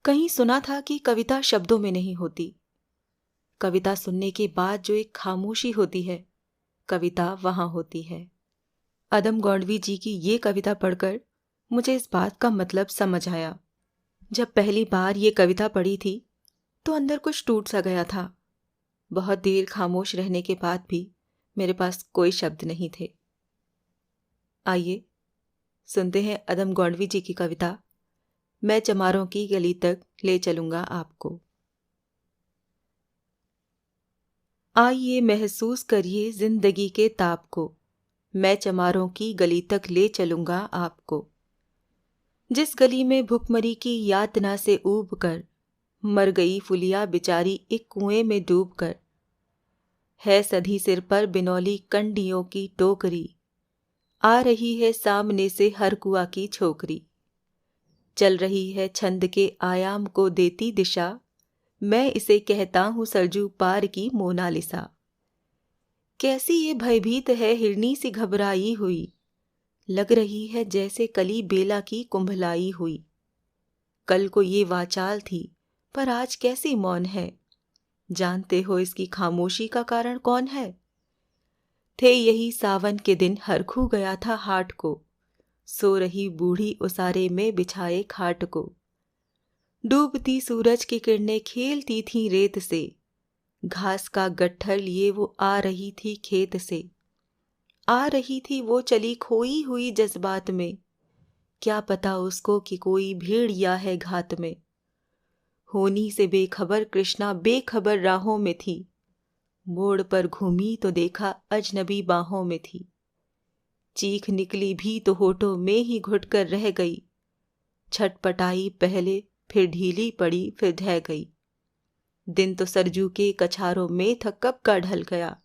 कहीं सुना था कि कविता शब्दों में नहीं होती। कविता सुनने के बाद जो एक खामोशी होती है, कविता वहां होती है। अदम गौंडवी जी की ये कविता पढ़कर मुझे इस बात का मतलब समझ आया। जब पहली बार ये कविता पढ़ी थी तो अंदर कुछ टूट सा गया था। बहुत देर खामोश रहने के बाद भी मेरे पास कोई शब्द नहीं थे। आइए सुनते हैं अदम गौंडवी जी की कविता, मैं चमारों की गली तक ले चलूंगा आपको। आइए महसूस करिए जिंदगी के ताप को, मैं चमारों की गली तक ले चलूंगा आपको। जिस गली में भुखमरी की यातना से ऊब कर मर गई फुलिया बेचारी एक कुएं में डूब कर। है सधी सिर पर बिनौली कंडियों की टोकरी, आ रही है सामने से हर कुआ की छोकरी। चल रही है छंद के आयाम को देती दिशा, मैं इसे कहता हूँ सरजू पार की मोनालिसा। कैसी ये भयभीत है हिरनी सी घबराई हुई, लग रही है जैसे कली बेला की कुंभलाई हुई। कल को ये वाचाल थी पर आज कैसी मौन है, जानते हो इसकी खामोशी का कारण कौन है। थे यही सावन के दिन हरखू गया था हाट को, सो रही बूढ़ी उसारे में बिछाए खाट को। डूबती सूरज की किरणें खेलती थीं रेत से, घास का गट्ठर लिए वो आ रही थी खेत से। आ रही थी वो चली खोई हुई जज्बात में, क्या पता उसको कि कोई भेड़िया है घात में। होनी से बेखबर कृष्णा बेखबर राहों में थी, मोड़ पर घूमी तो देखा अजनबी बाहों में थी। चीख निकली भी तो होठों में ही घुटकर रह गई, छटपटाई पहले फिर ढीली पड़ी फिर ढह गई। दिन तो सरजू के कछारों में था कब का ढल गया,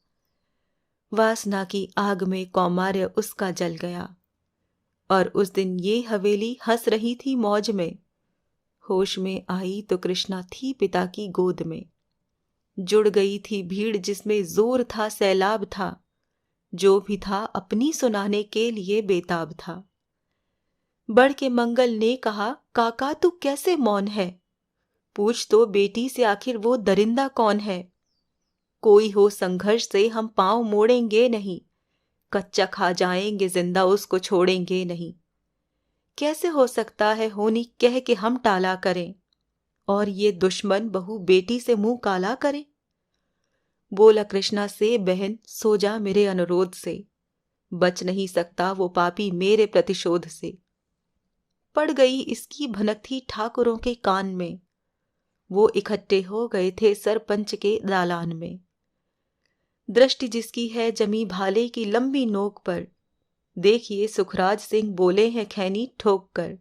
वासना की आग में कौमार्य उसका जल गया। और उस दिन ये हवेली हंस रही थी मौज में, होश में आई तो कृष्णा थी पिता की गोद में। जुड़ गई थी भीड़ जिसमें जोर था सैलाब था, जो भी था अपनी सुनाने के लिए बेताब था। बढ़ के मंगल ने कहा, काका तू कैसे मौन है, पूछ तो बेटी से आखिर वो दरिंदा कौन है। कोई हो संघर्ष से हम पांव मोड़ेंगे नहीं, कच्चा खा जाएंगे जिंदा उसको छोड़ेंगे नहीं। कैसे हो सकता है होनी कह के हम टाला करें, और ये दुश्मन बहू बेटी से मुंह काला करे। बोला कृष्णा से, बहन सो जा मेरे अनुरोध से, बच नहीं सकता वो पापी मेरे प्रतिशोध से। पड़ गई इसकी भनक थी ठाकुरों के कान में, वो इकट्ठे हो गए थे सरपंच के दालान में। दृष्टि जिसकी है जमी भाले की लंबी नोक पर, देखिए सुखराज सिंह बोले हैं खैनी ठोक कर।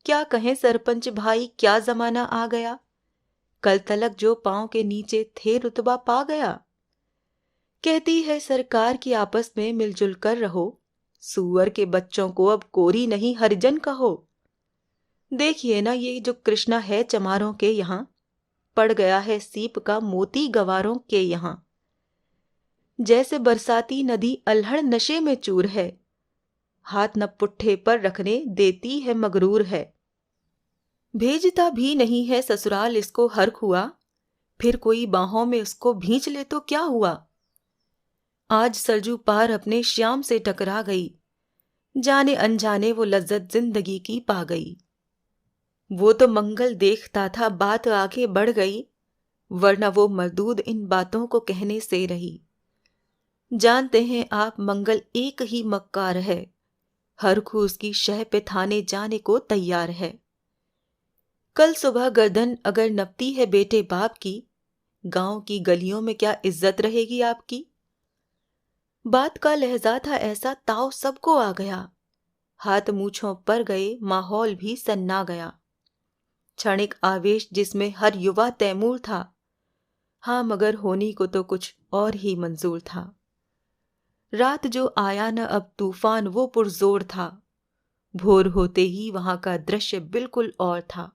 क्या कहें सरपंच भाई क्या जमाना आ गया, कल तलक जो पांव के नीचे थे रुतबा पा गया। कहती है सरकार की आपस में मिलजुल कर रहो, सूअर के बच्चों को अब कोरी नहीं हरिजन कहो। देखिए ना ये जो कृष्णा है चमारों के यहाँ, पड़ गया है सीप का मोती गवारों के यहाँ। जैसे बरसाती नदी अल्हड़ नशे में चूर है, हाथ न पुट्ठे पर रखने देती है मगरूर है। भेजता भी नहीं है ससुराल इसको हर खुआ, फिर कोई बाहों में उसको भींच ले तो क्या हुआ। आज सरजू पार अपने श्याम से टकरा गई, जाने अनजाने वो लज्जत जिंदगी की पा गई। वो तो मंगल देखता था बात आगे बढ़ गई, वरना वो मरदूद इन बातों को कहने से रही। जानते हैं आप मंगल एक ही मक्कार है, हर खू उसकी शह पे थाने जाने को तैयार है। कल सुबह गर्दन अगर नपती है बेटे बाप की, गांव की गलियों में क्या इज्जत रहेगी आपकी। बात का लहजा था ऐसा ताव सबको आ गया, हाथ मूछों पर गए माहौल भी सन्ना गया। क्षणिक आवेश जिसमें हर युवा तैमूर था, हाँ मगर होनी को तो कुछ और ही मंजूर था। रात जो आया न अब तूफान वो पुरजोर था, भोर होते ही वहां का दृश्य बिल्कुल और था।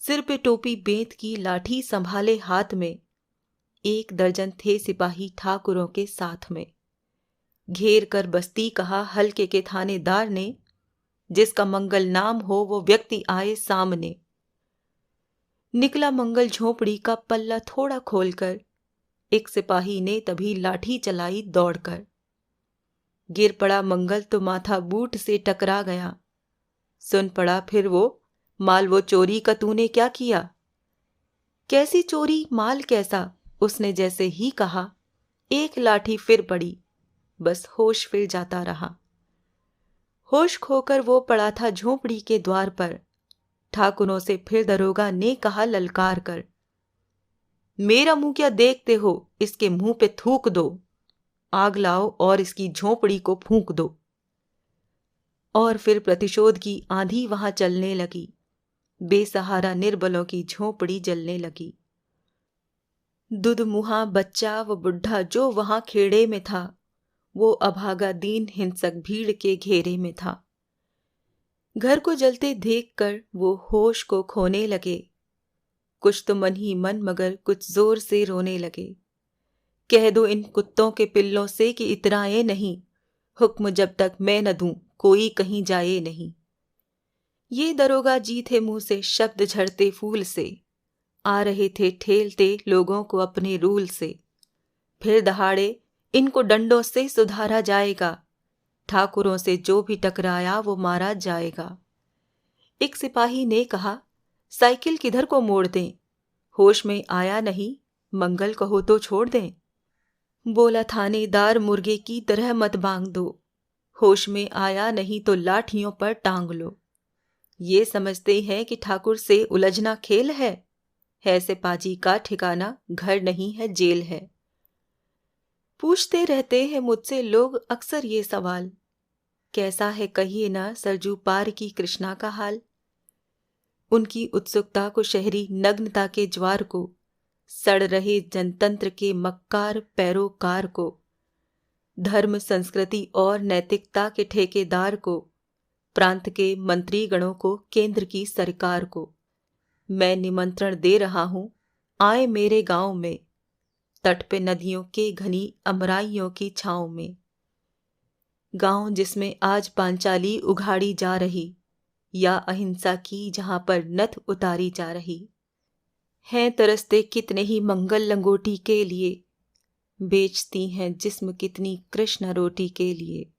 सिर पे टोपी बेंत की लाठी संभाले हाथ में, 1 दर्जन थे सिपाही ठाकुरों के साथ में। घेर कर बस्ती कहा हल्के के थानेदार ने, जिसका मंगल नाम हो वो व्यक्ति आए सामने। निकला मंगल झोंपड़ी का पल्ला थोड़ा खोलकर। एक सिपाही ने तभी लाठी चलाई दौड़कर। गिर पड़ा मंगल तो माथा बूट से टकरा गया। सुन पड़ा फिर वो, माल वो चोरी का तूने क्या किया? कैसी चोरी, माल कैसा? उसने जैसे ही कहा, एक लाठी फिर पड़ी। बस होश फिर जाता रहा। होश खोकर वो पड़ा था झोंपड़ी के द्वार पर। ठाकुरों से फिर दरोगा ने कहा ललकार कर, मेरा मुंह क्या देखते हो? इसके मुंह पे थूक दो। आग लाओ और इसकी झोंपड़ी को फूंक दो। और फिर प्रतिशोध की आंधी वहां चलने लगी। बेसहारा निर्बलों की झोंपड़ी जलने लगी। दुधमुहा बच्चा व बुढ़ा जो वहां खेड़े में था, वो अभागा दीन हिंसक भीड़ के घेरे में था। घर को जलते देखकर वो होश को खोने लगे। कुछ तो मन ही मन मगर कुछ जोर से रोने लगे। कह दो इन कुत्तों के पिल्लों से कि इतराए नहीं, हुक्म जब तक मैं न दूं कोई कहीं जाए नहीं। ये दरोगा जी थे मुंह से शब्द झड़ते फूल से, आ रहे थे ठेलते लोगों को अपने रूल से। फिर दहाड़े इनको डंडों से सुधारा जाएगा, ठाकुरों से जो भी टकराया वो मारा जाएगा। एक सिपाही ने कहा, साइकिल किधर को मोड़ दें? होश में आया नहीं, मंगल कहो तो छोड़ दें। बोला थानेदार, मुर्गे की तरह मत बांग दो, होश में आया नहीं तो लाठियों पर टांग लो। ये समझते हैं कि ठाकुर से उलझना खेल है सिपाजी का ठिकाना घर नहीं है जेल है। पूछते रहते हैं मुझसे लोग अक्सर ये सवाल, कैसा है कहिए ना सरजू पार की कृष्णा का हाल। उनकी उत्सुकता को शहरी नग्नता के ज्वार को, सड़ रहे जनतंत्र के मक्कार पैरोकार को, धर्म संस्कृति और नैतिकता के ठेकेदार को, प्रांत के मंत्री गणों को, केंद्र की सरकार को मैं निमंत्रण दे रहा हूं, आए मेरे गांव में, तट पे नदियों के घनी अमराइयों की छांव में। गांव जिसमें आज पांचाली उघाड़ी जा रही, या अहिंसा की जहां पर नथ उतारी जा रही। हैं तरसते कितने ही मंगल लंगोटी के लिए, बेचती हैं जिस्म कितनी कृष्ण रोटी के लिए।